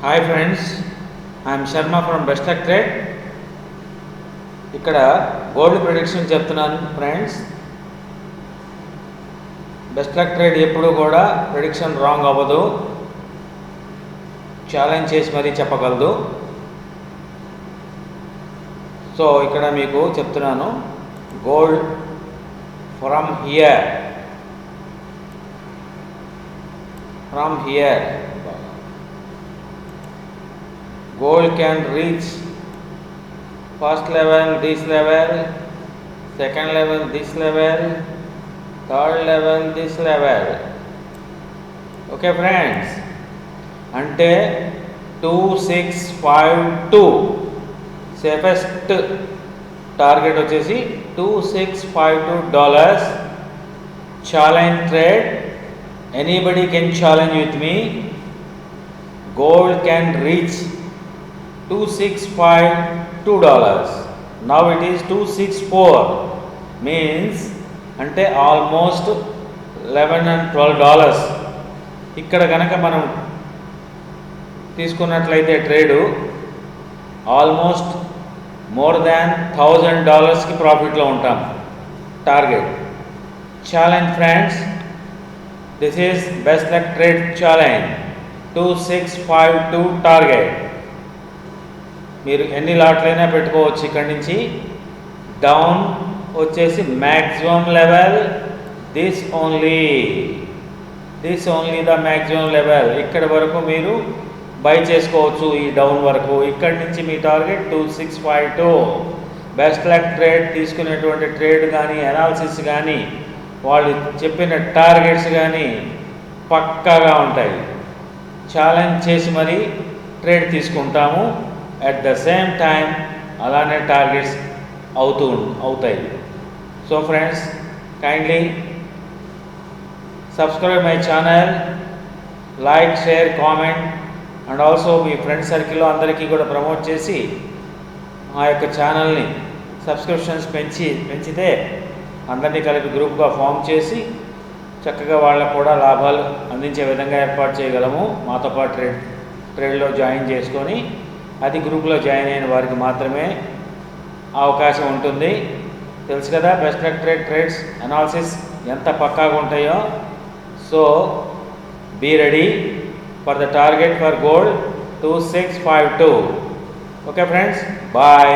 Hi friends, I'm Sharma from best luck trade. ఇక్కడ gold prediction చెప్తున్నాను friends. Best luck trade ఎప్పుడు కూడా prediction wrong అవ్వదు, ఛాలెంజ్ చేసి మరీ చెప్పగలదు. సో ఇక్కడ మీకు చెప్తున్నాను, gold from here gold can reach first level this level, second level this level, third level this level. Okay friends, అంటే 2652 సేఫెస్ట్ టార్గెట్ వచ్చేసి $2652. Challenge trade, anybody can challenge with me. Gold can reach $2652. Now it is 264, means అంటే almost $11 and $12. ఇక్కడ కనుక మనం తీసుకున్నట్లయితే trade almost more than $1000కి ప్రాఫిట్లో ఉంటాం. Target challenge friends, this is best luck trade challenge 2652 target. మీరు ఎన్ని లాట్లైనా పెట్టుకోవచ్చు. ఇక్కడి నుంచి డౌన్ వచ్చేసి maximum level this only the maximum level. ఇక్కడి వరకు మీరు బై చేసుకోవచ్చు, ఈ డౌన్ వరకు. ఇక్కడి నుంచి మీ టార్గెట్ 2652. బెస్ట్ లక్ ట్రేడ్ తీసుకునేటువంటి ట్రేడ్ కానీ, అనాలిసిస్ కానీ, వాళ్ళు చెప్పిన టార్గెట్స్ కానీ పక్కాగా ఉంటాయి. ఛాలెంజ్ చేసి మరీ ట్రేడ్ తీసుకుంటాము. అట్ ద సేమ్ టైం అలానే టార్గెట్స్ అవుతాయి. So friends, kindly subscribe my channel, like, share, comment, and also me friend సర్కిల్లో అందరికీ కూడా ప్రమోట్ చేసి మా యొక్క ఛానల్ని సబ్స్క్రిప్షన్స్ పెంచితే అందరినీ కలిపి గ్రూప్గా ఫామ్ చేసి చక్కగా వాళ్ళకు కూడా లాభాలు అందించే విధంగా ఏర్పాటు చేయగలము. మాతో పాటు ట్రేడ్లో జాయిన్ చేసుకొని, అది గ్రూప్లో జాయిన్ అయిన వారికి మాత్రమే అవకాశం ఉంటుంది. తెలుసు కదా బెస్ట్ లక్ ట్రేడ్స్ అనాలిసిస్ ఎంత పక్కాగా ఉంటాయో. So be ready for the target for gold 2652. Okay friends, bye.